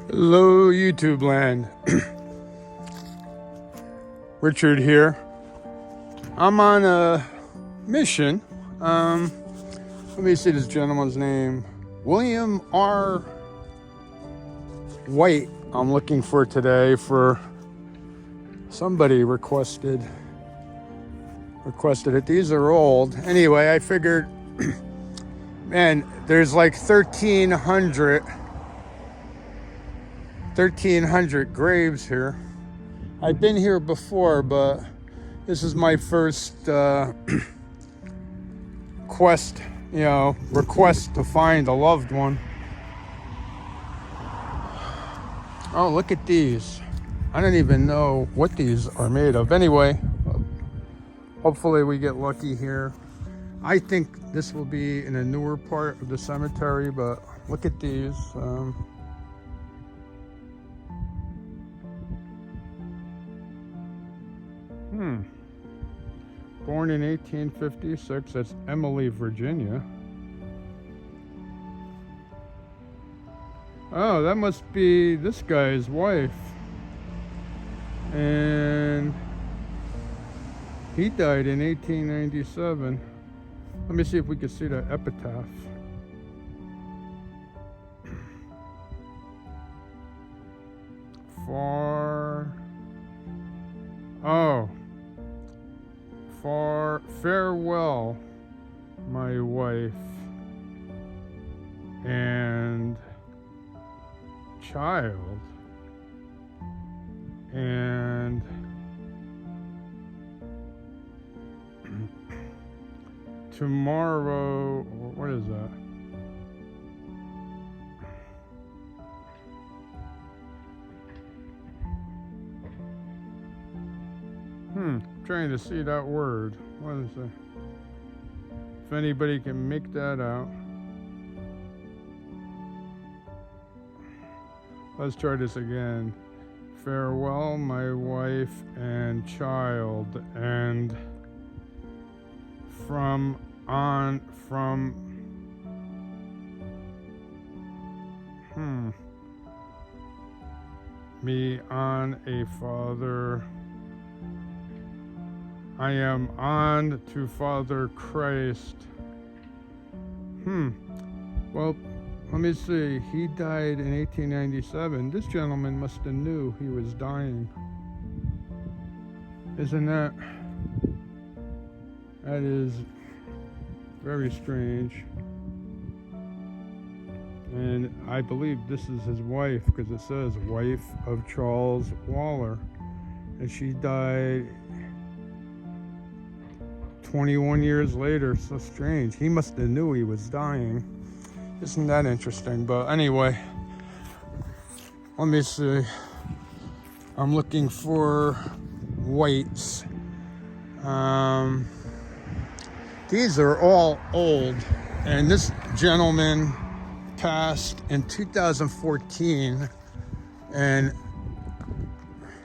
Hello, YouTube land. Richard here. I'm on a mission. Let me see this gentleman's name. William R. White. I'm looking for today for somebody requested it. These are old. Anyway, I figured, man, there's like 1,300 graves here. I've been here before, but this is my first request to find a loved one. Oh, look at these. I don't even know what these are made of. Anyway, hopefully we get lucky here. I think this will be in a newer part of the cemetery, but look at these. Born in 1856, that's Emily, Virginia. Oh, that must be this guy's wife. And he died in 1897. Let me see if we can see the epitaph. Farewell, my wife and child, and tomorrow, what is that? Trying to see that word. What is it? If anybody can make that out. Let's try this again. Farewell, my wife and child, and from me on a father. I am on to Father Christ. Well, let me see. He died in 1897. This gentleman must have knew he was dying. Isn't that? That is very strange. And I believe this is his wife, because it says wife of Charles Waller. And she died 21 years later. So strange. He must have knew he was dying. Isn't that interesting? But anyway, let me see. I'm looking for whites. These are all old, and this gentleman passed in 2014, and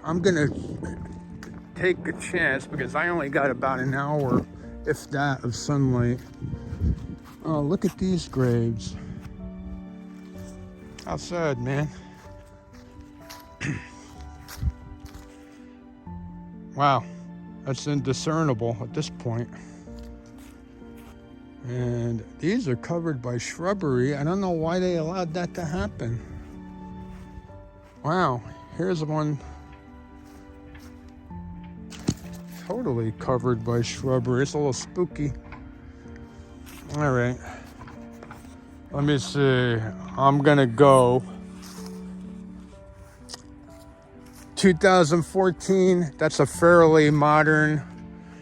I'm gonna take a chance because I only got about an hour, if that, of sunlight. Oh, look at these graves. How sad, man. Wow, that's indiscernible at this point. And these are covered by shrubbery. I don't know why they allowed that to happen. Wow, here's one totally covered by shrubbery. It's a little spooky. All right, let me see. I'm gonna go 2014. That's a fairly modern.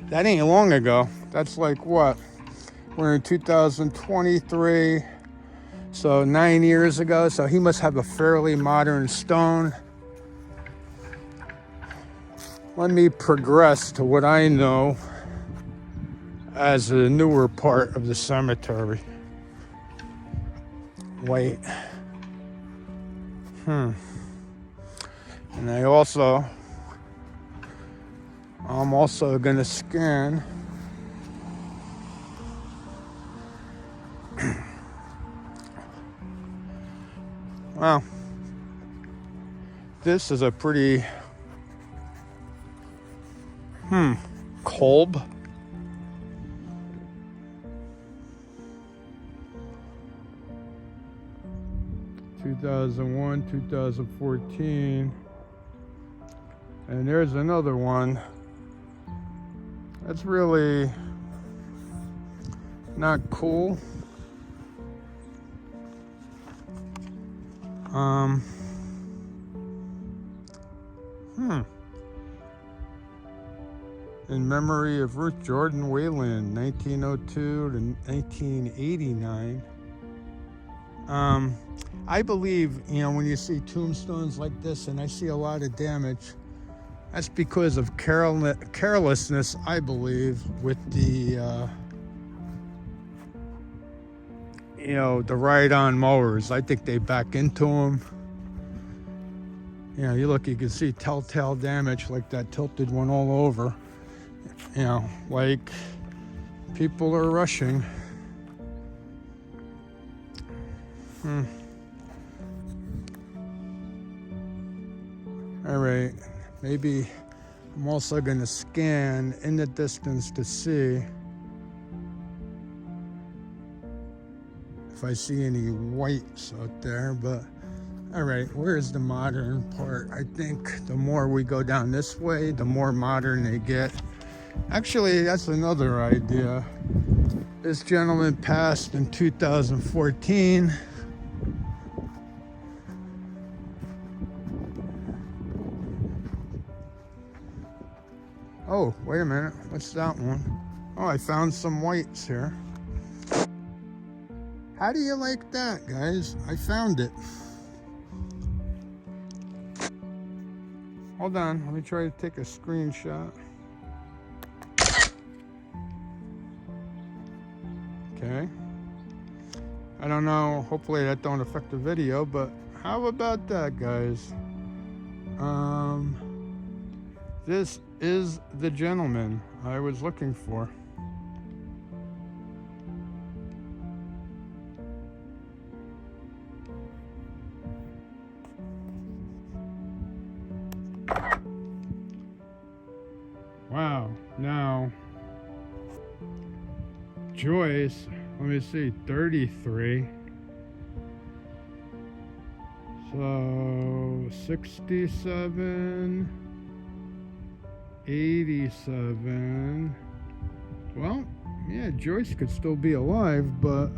That ain't long ago. That's like what? We're in 2023, so 9 years ago. So he must have a fairly modern stone. Let me progress to what I know as a newer part of the cemetery. Wait. And I'm also gonna scan wow, This is a pretty, Kolb. (2001, 2014). And there's another one. That's really not cool. In memory of Ruth Jordan Wayland, 1902 to 1989. I believe, when you see tombstones like this, and I see a lot of damage, that's because of carelessness, I believe, with the, the ride-on mowers. I think they back into them. You look, you can see telltale damage like that tilted one all over. Like people are rushing. All right, maybe I'm also going to scan in the distance to see if I see any whites out there. But all right, where's the modern part? I think the more we go down this way, the more modern they get. Actually, that's another idea. This gentleman passed in 2014. Oh, wait a minute. What's that one? Oh, I found some whites here. How do you like that, guys? I found it. Hold on. Let me try to take a screenshot. Okay. I don't know. Hopefully that don't affect the video, but how about that, guys? This is the gentleman I was looking for. Wow. Now, Joyce, let me see, 33. So 67, 87. Well, yeah, Joyce could still be alive, but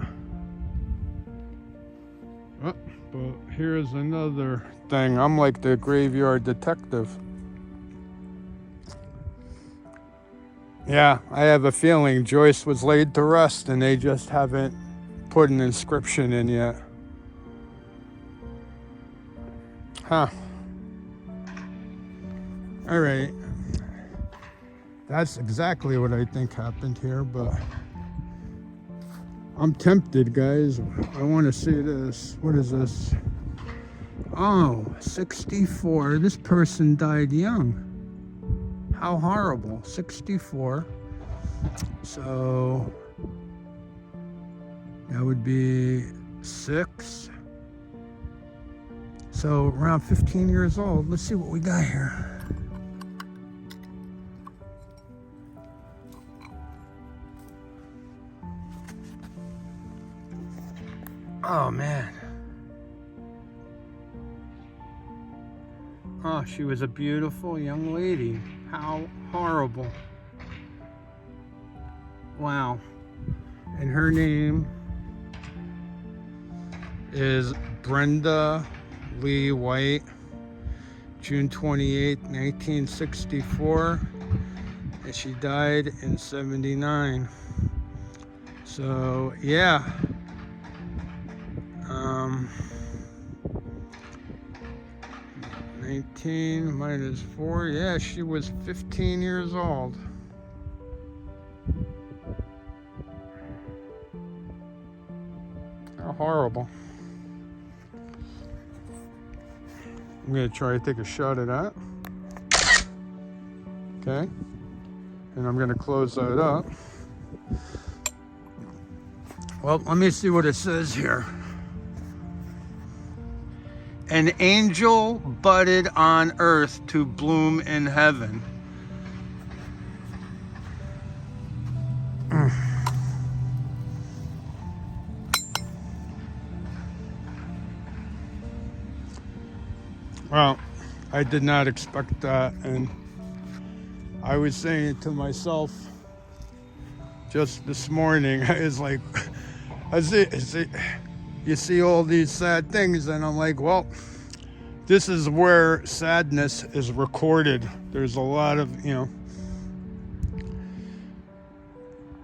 here's another thing. I'm like the graveyard detective. Yeah, I have a feeling Joyce was laid to rest and they just haven't put an inscription in yet. Huh. All right. That's exactly what I think happened here, but I'm tempted, guys. I want to see this. What is this? Oh, 64. This person died young. How horrible. 64. So that would be 6. So around 15 years old. Let's see what we got here. Oh, man. Oh, she was a beautiful young lady. How horrible. Wow. And her name is Brenda Lee White, June 28, 1964. And she died in 79. So, yeah. 19 minus 4. Yeah, she was 15 years old. How horrible. I'm going to try to take a shot of that. Okay. And I'm going to close that up. Well, let me see what it says here. An angel budded on earth to bloom in heaven. Well, I did not expect that, and I was saying to myself just this morning, I was like, you see all these sad things, and I'm like, well, this is where sadness is recorded. There's a lot of,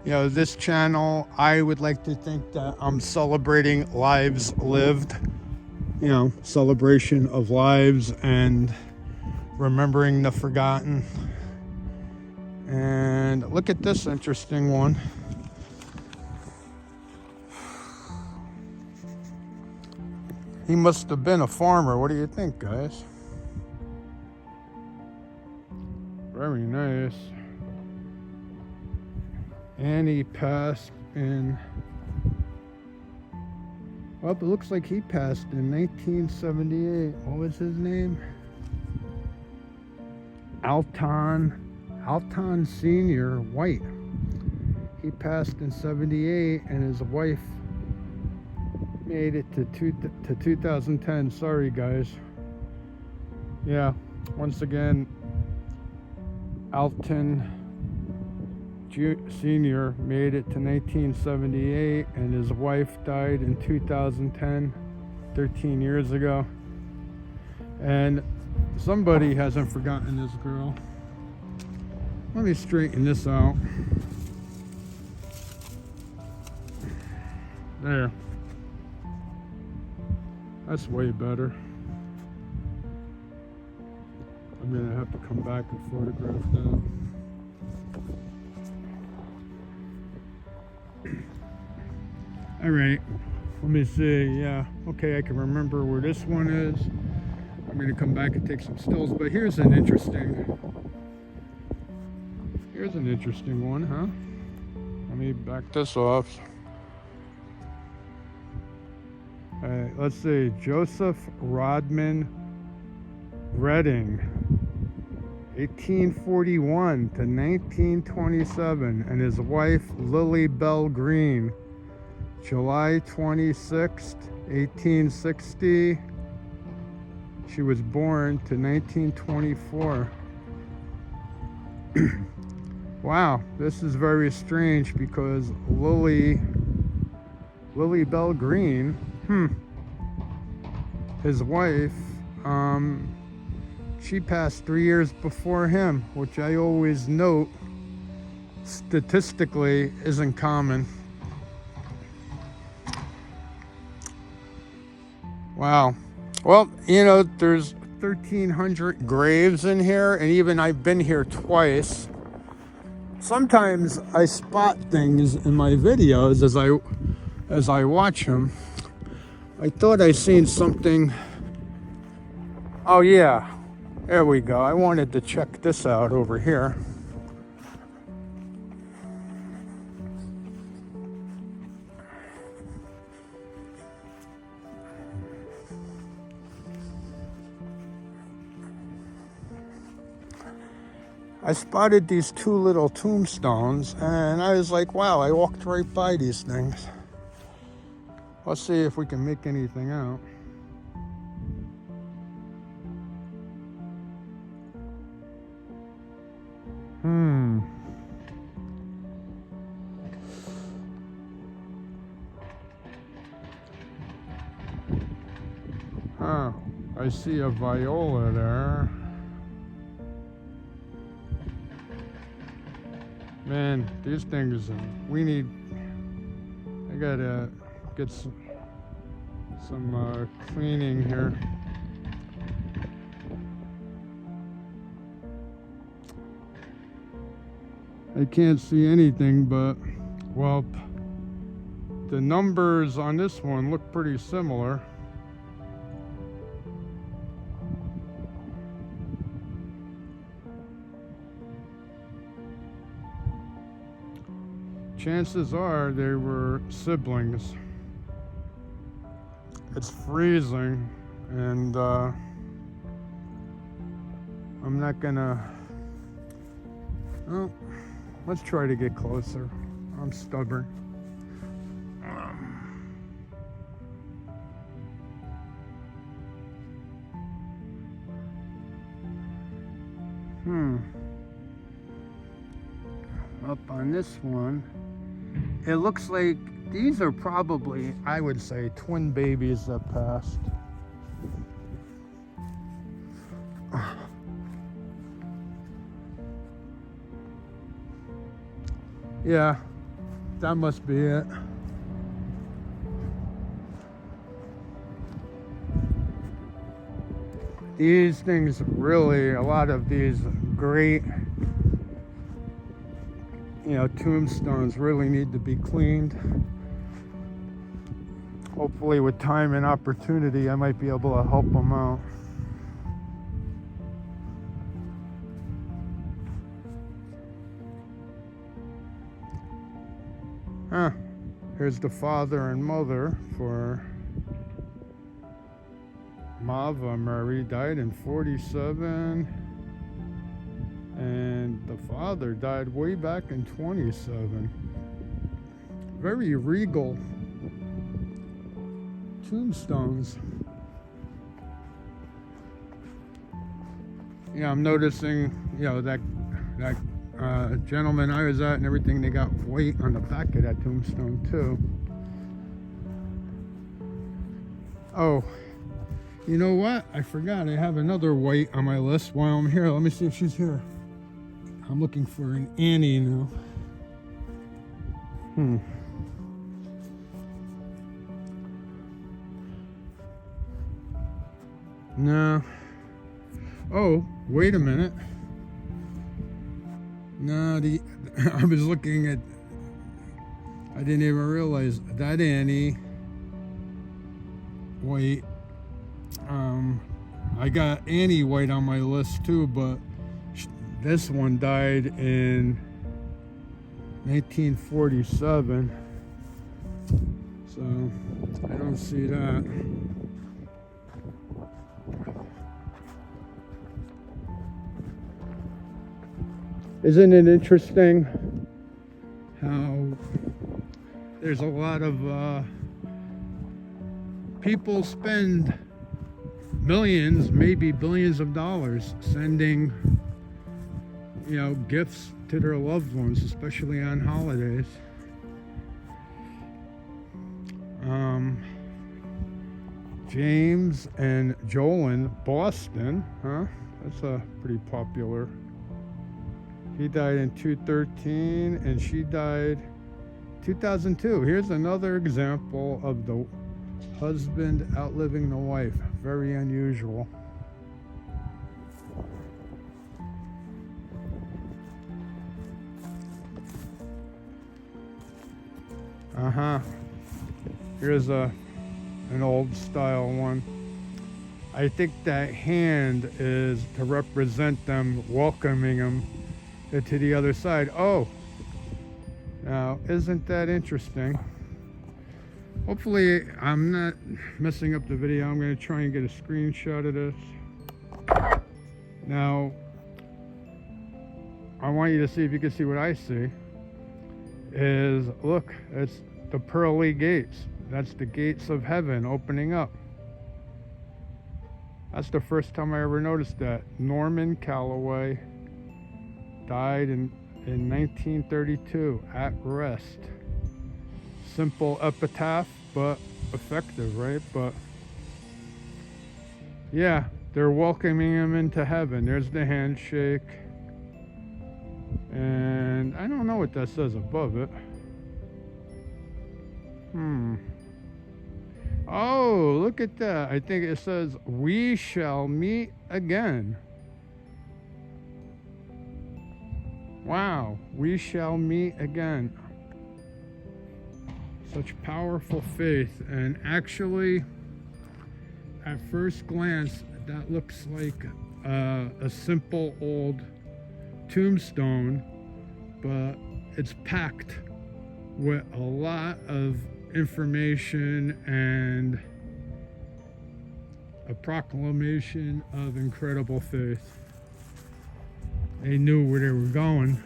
this channel, I would like to think that I'm celebrating lives lived, celebration of lives and remembering the forgotten. And look at this interesting one. He must have been a farmer. What do you think, guys? Very nice. And he passed in... Well, it looks like he passed in 1978. What was his name? Alton Senior White. He passed in 78, and his wife made it to 2010. Sorry, guys. Yeah, once again, Alton Senior made it to 1978, and his wife died in 2010, 13 years ago. And somebody hasn't forgotten this girl. Let me straighten this out. There. That's way better. I'm gonna have to come back and photograph that. All right, let me see. Yeah, okay, I can remember where this one is. I'm gonna come back and take some stills, but here's an interesting one, huh? Let me back this off. All right, let's see. Joseph Rodman Redding, 1841 to 1927, and his wife Lily Bell Green, July 26th, 1860. She was born to 1924. Wow, this is very strange because Lily Bell Green, his wife, she passed 3 years before him, which I always note statistically isn't common. Wow. Well, there's 1,300 graves in here, and even I've been here twice. Sometimes I spot things in my videos as I watch them. I thought I seen something. Oh yeah, there we go. I wanted to check this out over here. I spotted these two little tombstones, and I was like, wow, I walked right by these things. Let's see if we can make anything out. I see a viola there. Man, these things, I gotta get some cleaning here. I can't see anything, but, well, the numbers on this one look pretty similar. Chances are they were siblings. It's freezing. And I'm not gonna, well, let's try to get closer. I'm stubborn. Up on this one, it looks like these are probably, I would say, twin babies that passed. Yeah, that must be it. These things really, a lot of these great, tombstones really need to be cleaned. Hopefully with time and opportunity, I might be able to help them out. Here's the father and mother for Mava Murray, died in 47, and the father died way back in 27. Very regal tombstones. Yeah, I'm noticing, that gentleman I was at and everything, they got white on the back of that tombstone too. Oh, you know what? I forgot. I have another white on my list while I'm here. Let me see if she's here. I'm looking for an Annie now. No. Oh, wait a minute. No, I was looking at, I didn't even realize that Annie, white, I got Annie White on my list too, but this one died in 1947, so I don't see that. Isn't it interesting how there's a lot of people spend millions, maybe billions of dollars sending, gifts to their loved ones, especially on holidays. James and Jolyn Boston, that's a pretty popular. He died in 2013 and she died 2002. Here's another example of the husband outliving the wife. Very unusual. Here's an old style one. I think that hand is to represent them welcoming him to the other side. Oh, now isn't that interesting? Hopefully I'm not messing up the video. I'm going to try and get a screenshot of this. Now I want you to see if you can see what I see. Is look, it's the pearly gates. That's the gates of heaven opening up. That's the first time I ever noticed that. Norman Calloway died in 1932 at rest. Simple epitaph, but effective, right? But yeah, they're welcoming him into heaven. There's the handshake. And I don't know what that says above it. Oh, look at that. I think it says, "We shall meet again." Wow, we shall meet again. Such powerful faith. And actually, at first glance, that looks like a simple old tombstone, but it's packed with a lot of information and a proclamation of incredible faith. They knew where they were going.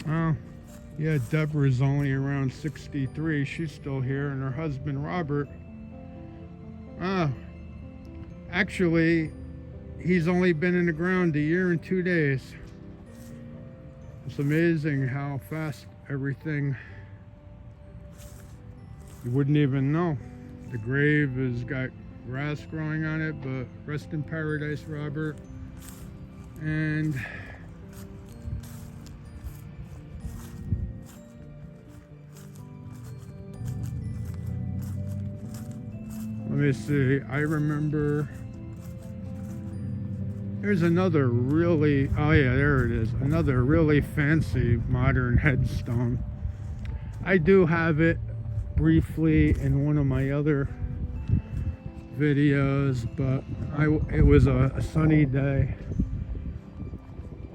Oh, yeah, Deborah's only around 63. She's still here, and her husband, Robert, actually, he's only been in the ground a year and 2 days. It's amazing how fast everything, you wouldn't even know. The grave has got grass growing on it, but rest in paradise, Robert. And let me see, I remember there's another really, oh yeah, there it is, another really fancy modern headstone. I do have it briefly in one of my other videos, but it was a sunny day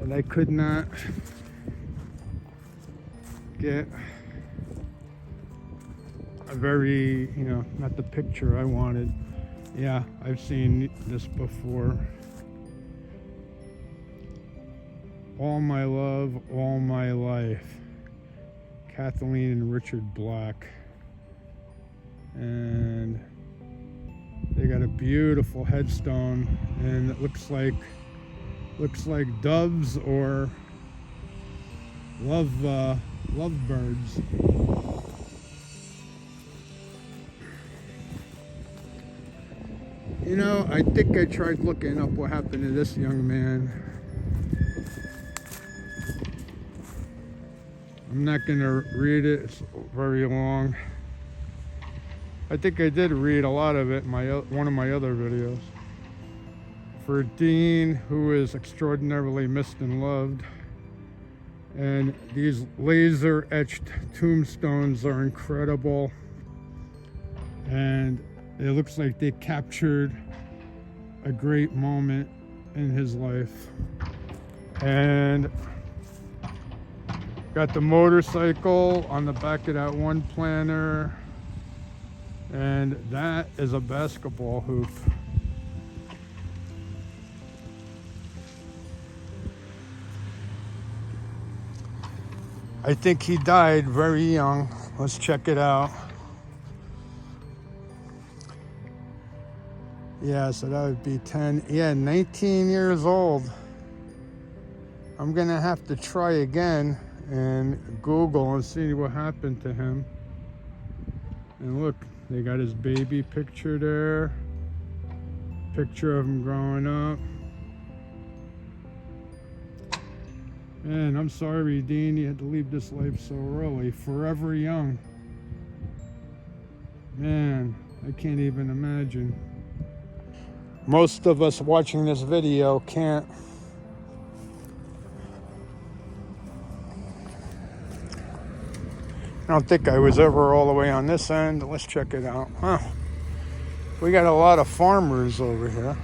and I could not get a very, not the picture I wanted. Yeah, I've seen this before. All my love, all my life. Kathleen and Richard Black. And they got a beautiful headstone, and it looks like doves or lovebirds. I think I tried looking up what happened to this young man. I'm not going to read it, it's very long. I think I did read a lot of it in one of my other videos. For Dean, who is extraordinarily missed and loved. And these laser etched tombstones are incredible. And it looks like they captured a great moment in his life. And got the motorcycle on the back of that one planter. And that is a basketball hoop. I think he died very young. Let's check it out. Yeah, so that would be 10. Yeah, 19 years old. I'm gonna have to try again and Google and see what happened to him. And look, they got his baby picture there. Picture of him growing up. Man, I'm sorry, Dean, you had to leave this life so early. Forever young. Man, I can't even imagine. Most of us watching this video can't. I don't think I was ever all the way on this end. Let's check it out. Huh. We got a lot of farmers over here.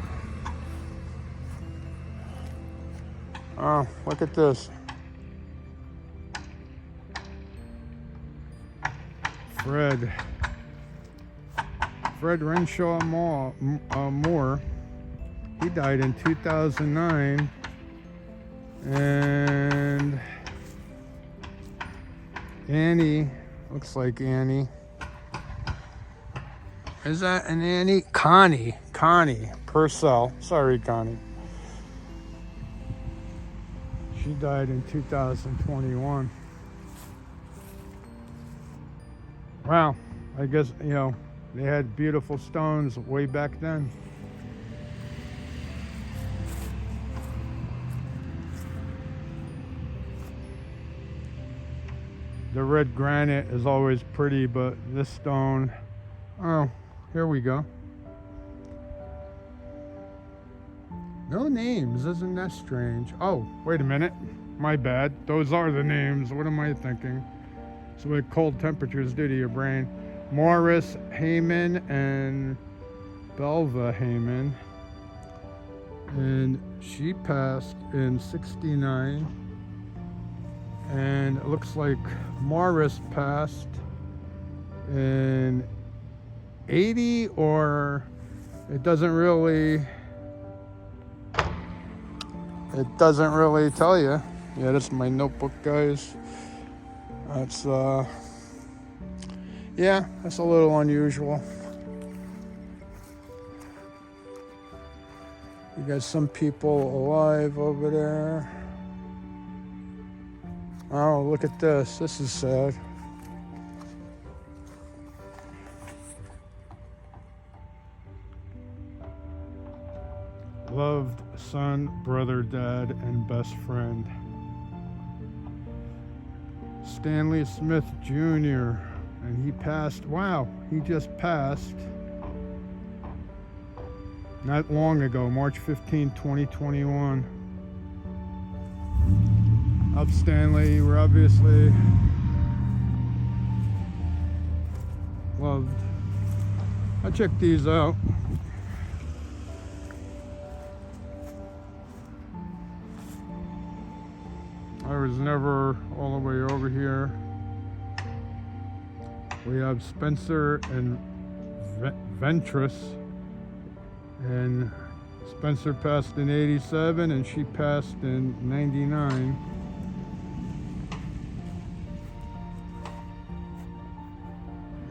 Oh, look at this. Fred Renshaw Moore. He died in 2009. And Annie, looks like Annie. Is that an Annie? Connie Purcell. Sorry, Connie. She died in 2021. Wow, I guess, they had beautiful stones way back then. The red granite is always pretty, but this stone, oh, here we go. No names, isn't that strange? Oh, wait a minute, my bad. Those are the names, what am I thinking? So what cold temperatures do to your brain. Morris Heyman and Belva Heyman. And she passed in 69. And it looks like Morris passed in 80, or it doesn't really tell you. Yeah, that's my notebook, guys. That's yeah, that's a little unusual. You got some people alive over there. Oh, look at this. This is sad. Loved son, brother, dad, and best friend. Stanley Smith Jr. And he passed. Wow, he just passed not long ago, March 15, 2021. Up, Stanley. You were obviously loved. I checked these out. I was never all the way over here. We have Spencer and Ventress. And Spencer passed in 87 and she passed in 99.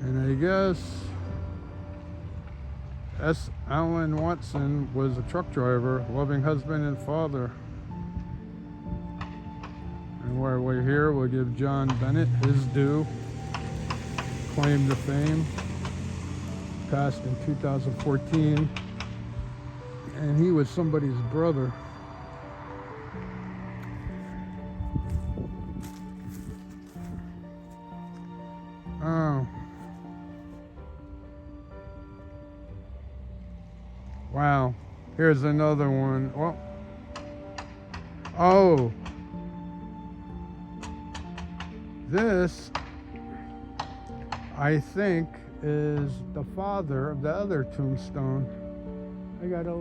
And I guess S. Alan Watson was a truck driver, loving husband and father. And while we're here, we'll give John Bennett his due. Claim to fame. Passed in 2014. And he was somebody's brother. Oh. Wow. Here's another one. Well. Oh. This, I think, is the father of the other tombstone. I got a,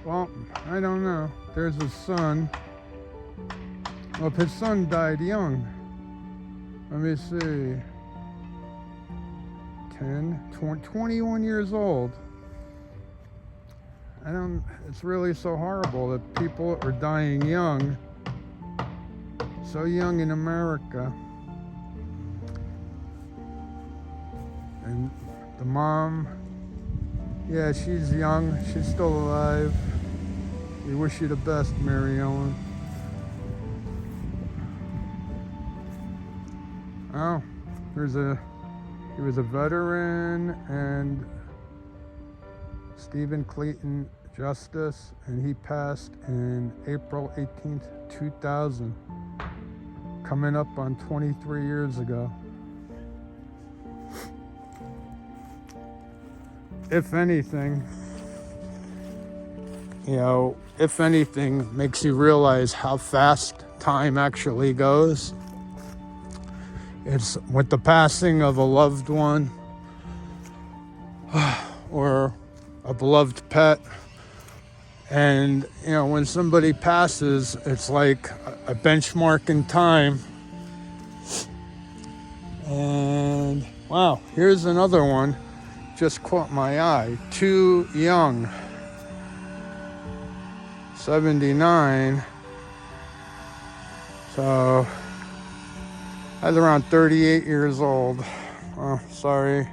well, I don't know. There's his son. Well, if his son died young. Let me see. 10, 20, 21 years old. It's really so horrible that people are dying young. So young in America. And the mom, yeah, she's young. She's still alive. We wish you the best, Mary Ellen. Oh, he was a veteran, and Stephen Clayton Justice, and he passed in April 18th, 2000, coming up on 23 years ago. If anything, makes you realize how fast time actually goes. It's with the passing of a loved one or a beloved pet. And, when somebody passes, it's like a benchmark in time. And, wow, here's another one. Just caught my eye. Too young. 79. So I was around 38 years old. Oh, sorry.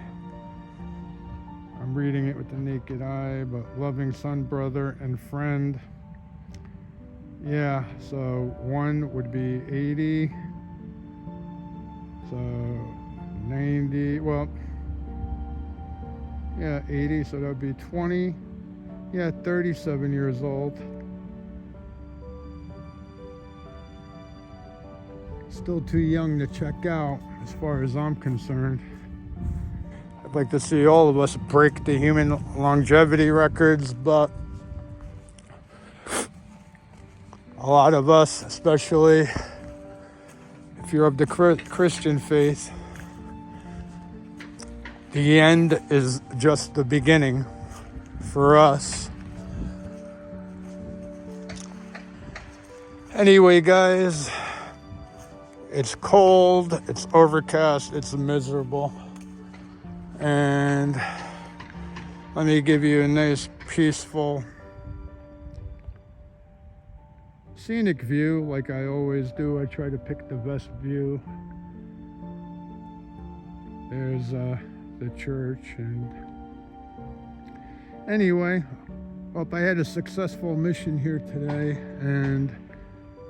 I'm reading it with the naked eye, but loving son, brother, and friend. Yeah, so one would be 80. So 90, well, yeah, 80, so that would be 20. Yeah, 37 years old. Still too young to check out, as far as I'm concerned. I'd like to see all of us break the human longevity records, but a lot of us, especially if you're of the Christian faith, the end is just the beginning for us. Anyway, guys, It's cold, it's overcast, it's miserable. And let me give you a nice, peaceful, scenic view like I always do. I try to pick the best view. There's the church. And anyway, hope I had a successful mission here today, and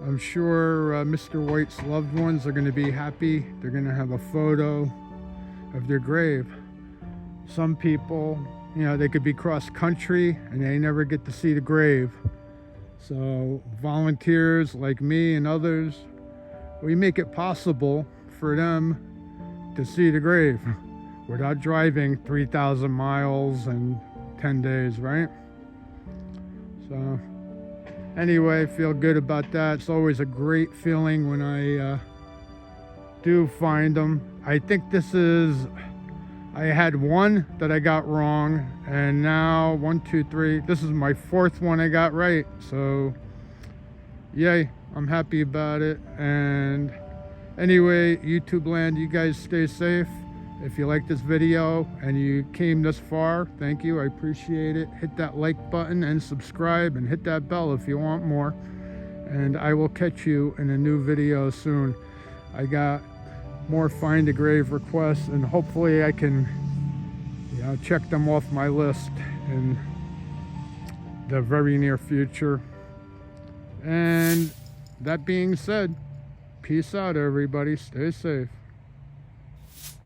I'm sure Mr. White's loved ones are going to be happy. They're going to have a photo of their grave. Some people, you know, they could be cross country and they never get to see the grave. So volunteers like me and others, we make it possible for them to see the grave without driving 3,000 miles in 10 days, right? So anyway, feel good about that. It's always a great feeling when I do find them. I think this is, I had one that I got wrong, and now 1, 2, 3, this is my 4th one I got right. So yay, I'm happy about it. And anyway, YouTube land, you guys stay safe. If you like this video and you came this far, thank you, I appreciate it. Hit that like button and subscribe, and hit that bell if you want more. And I will catch you in a new video soon. I got more Find a Grave requests, and hopefully I can, you know, check them off my list in the very near future. And that being said, peace out everybody, stay safe.